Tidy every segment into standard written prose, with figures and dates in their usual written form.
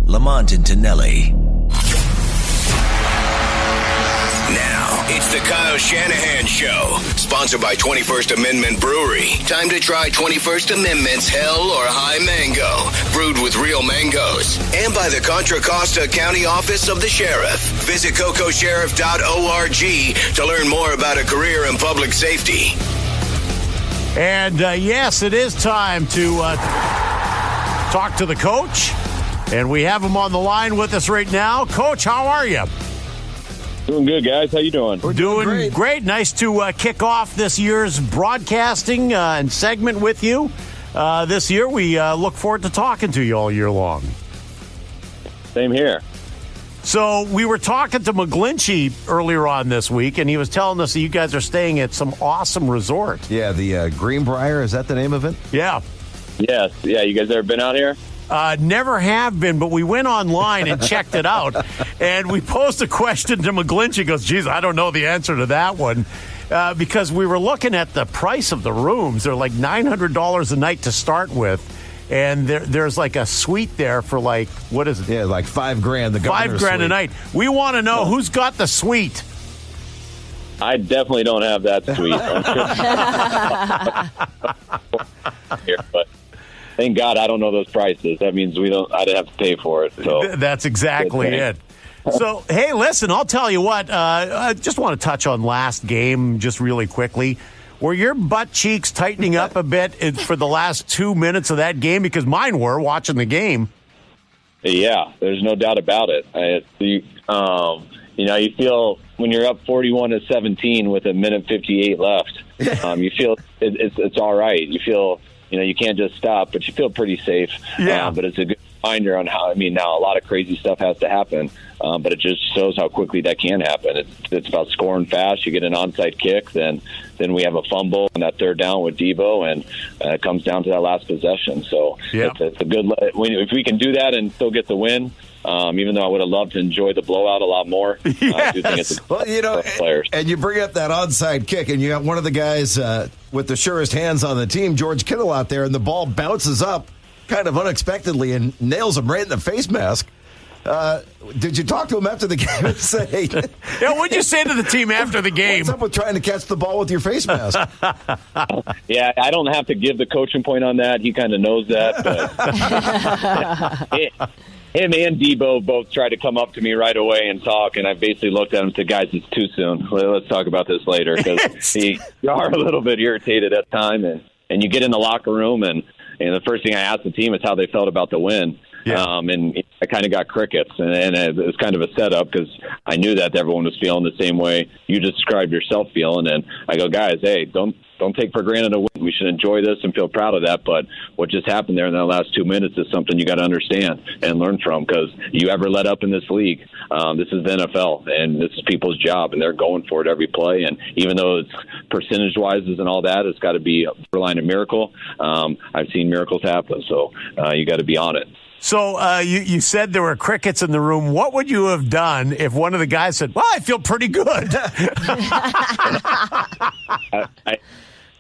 Lamont Tonelli. Now, it's the Kyle Shanahan Show, sponsored by 21st Amendment Brewery. Time to try 21st Amendment's Hell or High Mango, brewed with real mangoes. And by the Contra Costa County Office of the Sheriff. Visit cocosheriff.org to learn more about a career in public safety. And yes, it is time to talk to the coach. And we have him on the line with us right now. Coach, how are you? Doing good, guys. How you doing? We're doing great. Nice to kick off this year's broadcasting and segment with you. This year, we look forward to talking to you all year long. Same here. So we were talking to McGlinchey earlier on this week, and he was telling us that you guys are staying at some awesome resort. Yeah, the Greenbrier, is that the name of it? Yeah. Yes. Yeah, you guys ever been out here? Never have been, but we went online and checked it out. And we posed a question to McGlinchey. He goes, geez, I don't know the answer to that one. Because we were looking at the price of the rooms. They're like $900 a night to start with. And there's like a suite there for like, what is it? Yeah, like $5,000. The $5,000 suite. a night. We want to know who's got the suite. I definitely don't have that suite. Here, but thank God I don't know those prices. That means I'd have to pay for it. So that's exactly it. So, hey, listen, I'll tell you what. I just want to touch on last game just really quickly. Were your butt cheeks tightening up a bit for the last 2 minutes of that game? Because mine were watching the game. Yeah, there's no doubt about it. You feel when you're up 41-17 with a minute 58 left, you feel it's all right. You feel, you can't just stop, but you feel pretty safe. Yeah. But it's a good reminder on how, now a lot of crazy stuff has to happen, but it just shows how quickly that can happen. It's about scoring fast. You get an onside kick, then we have a fumble on that third down with Debo, and it comes down to that last possession. So it's a good. If we can do that and still get the win, even though I would have loved to enjoy the blowout a lot more, yes. I do think it's players. And you bring up that onside kick, and you got one of the guys with the surest hands on the team, George Kittle, out there, and the ball bounces up kind of unexpectedly and nails him right in the face mask. Did you talk to him after the game and say... Yeah, what'd you say to the team after the game? What's up with trying to catch the ball with your face mask? Yeah, I don't have to give the coaching point on that. He kind of knows that. But him and Debo both tried to come up to me right away and talk, and I basically looked at him and said, guys, it's too soon. Let's talk about this later, because you are a little bit irritated at time, and you get in the locker room, and the first thing I asked the team is how they felt about the win. Yeah. And I kind of got crickets, and it was kind of a setup because I knew that everyone was feeling the same way you just described yourself feeling. And I go, guys, hey, don't take for granted a win. We should enjoy this and feel proud of that. But what just happened there in the last 2 minutes is something you got to understand and learn from, because you ever let up in this league, this is the NFL, and this is people's job, and they're going for it every play. And even though it's percentage-wise and all that, it's got to be a borderline a miracle. I've seen miracles happen, so you got to be on it. So you said there were crickets in the room. What would you have done if one of the guys said, well, I feel pretty good?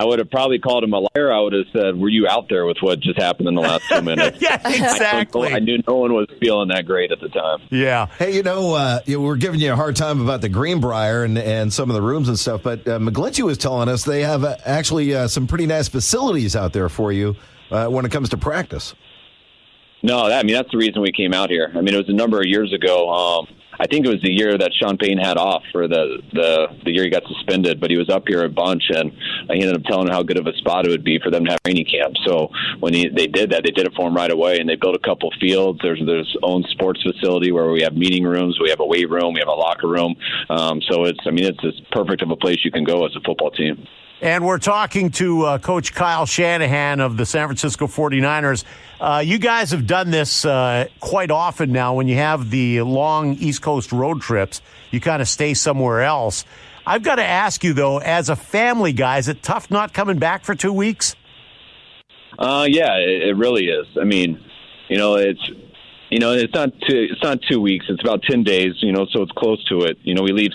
I would have probably called him a liar. I would have said, were you out there with what just happened in the last 2 minutes? Yeah, exactly. I knew no one was feeling that great at the time. Yeah. Hey, we're giving you a hard time about the Greenbrier and some of the rooms and stuff, but McGlinchey was telling us they have actually some pretty nice facilities out there for you when it comes to practice. No, that's the reason we came out here. It was a number of years ago. I think it was the year that Sean Payton had off for the year he got suspended, but he was up here a bunch, and I ended up telling him how good of a spot it would be for them to have training camp. So when they did that, they did it for him right away, and they built a couple fields. There's own sports facility where we have meeting rooms, we have a weight room, we have a locker room. So it's as perfect of a place you can go as a football team. And we're talking to Coach Kyle Shanahan of the San Francisco 49ers. You guys have done this quite often now. When you have the long East Coast road trips, you kind of stay somewhere else. I've got to ask you, though, as a family guy, is it tough not coming back for 2 weeks? Yeah, it really is. It's not 2 weeks. It's about 10 days. So it's close to it. We leave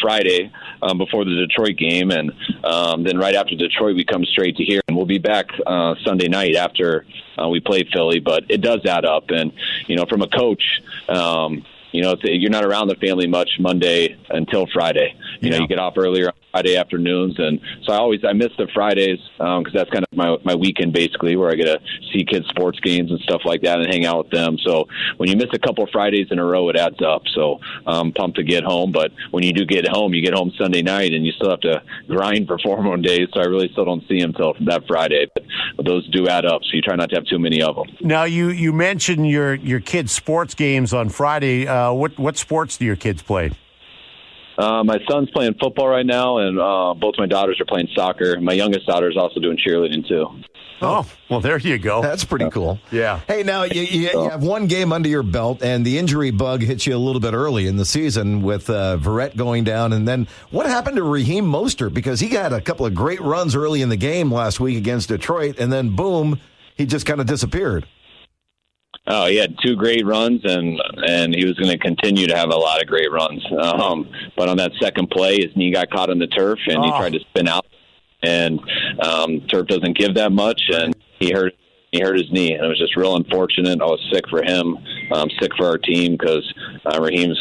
Friday before the Detroit game, and then right after Detroit, we come straight to here, and we'll be back Sunday night after we play Philly. But it does add up, and from a coach. You're not around the family much Monday until Friday. You get off earlier on Friday afternoons, and so I miss the Fridays because that's kind of my weekend basically, where I get to see kids' sports games and stuff like that and hang out with them. So when you miss a couple of Fridays in a row, it adds up. So I'm pumped to get home, but when you do get home, you get home Sunday night, and you still have to grind for 4 more days. So I really still don't see them till that Friday, but those do add up. So you try not to have too many of them. Now you mentioned your kids' sports games on Friday. What sports do your kids play? My son's playing football right now, and both my daughters are playing soccer. My youngest daughter is also doing cheerleading, too. Oh, well, there you go. That's pretty cool. Yeah. Hey, now, you have one game under your belt, and the injury bug hits you a little bit early in the season with Verrett going down. And then what happened to Raheem Mostert? Because he had a couple of great runs early in the game last week against Detroit, and then, boom, he just kind of disappeared. Oh, he had 2 great runs, and he was going to continue to have a lot of great runs. But on that second play, his knee got caught in the turf, and he tried to spin out, and turf doesn't give that much, and he hurt his knee, and it was just real unfortunate. I was sick for him, sick for our team, because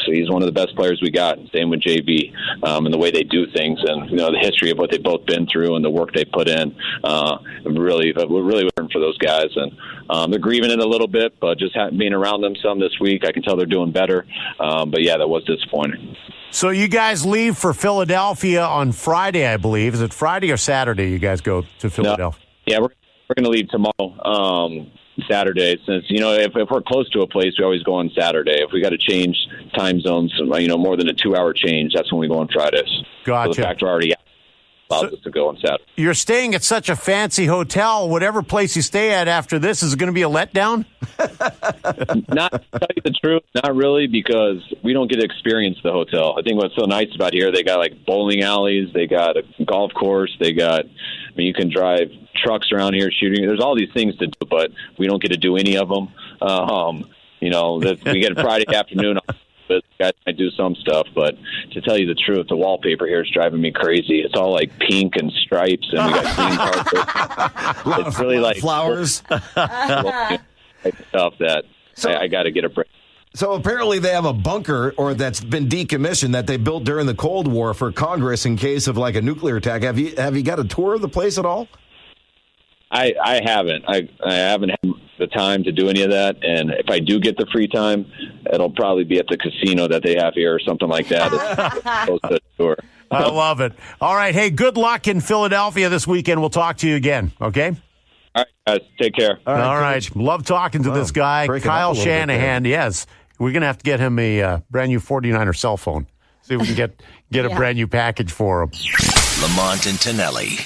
he's one of the best players we got. Same with JB, and the way they do things, and the history of what they've both been through and the work they put in. We're really rooting for those guys, and they're grieving it a little bit, but just being around them some this week, I can tell they're doing better. But yeah, that was disappointing. So you guys leave for Philadelphia on Friday, I believe. Is it Friday or Saturday you guys go to Philadelphia? No. Yeah, we're going to leave tomorrow, Saturday. Since if we're close to a place, we always go on Saturday. If we got to change time zones, more than a 2-hour change, that's when we go on Fridays. Gotcha. So the fact we're already out allows us to go on Saturday. You're staying at such a fancy hotel. Whatever place you stay at after this, is it going to be a letdown? Not to tell you the truth, not really, because we don't get to experience the hotel. I think what's so nice about here, they got like bowling alleys, they got a golf course, you can drive trucks around here shooting. There's all these things to do, but we don't get to do any of them. We get a Friday afternoon. Guys might do some stuff, but to tell you the truth, the wallpaper here is driving me crazy. It's all like pink and stripes, and we got green carpet. It's really like flowers. Stuff that I got to get a break. So apparently they have a bunker, or that's been decommissioned, that they built during the Cold War for Congress in case of like a nuclear attack. Have you got a tour of the place at all? I haven't. I haven't had the time to do any of that, and if I do get the free time, it'll probably be at the casino that they have here or something like that. It's close to the tour. I love it. All right. Hey, good luck in Philadelphia this weekend. We'll talk to you again, okay? All right, guys. Take care. All right. Love talking to this guy, Kyle Shanahan. Yes. We're going to have to get him a brand new 49er cell phone. See if we can get a brand new package for him. Lamont and Tonelli.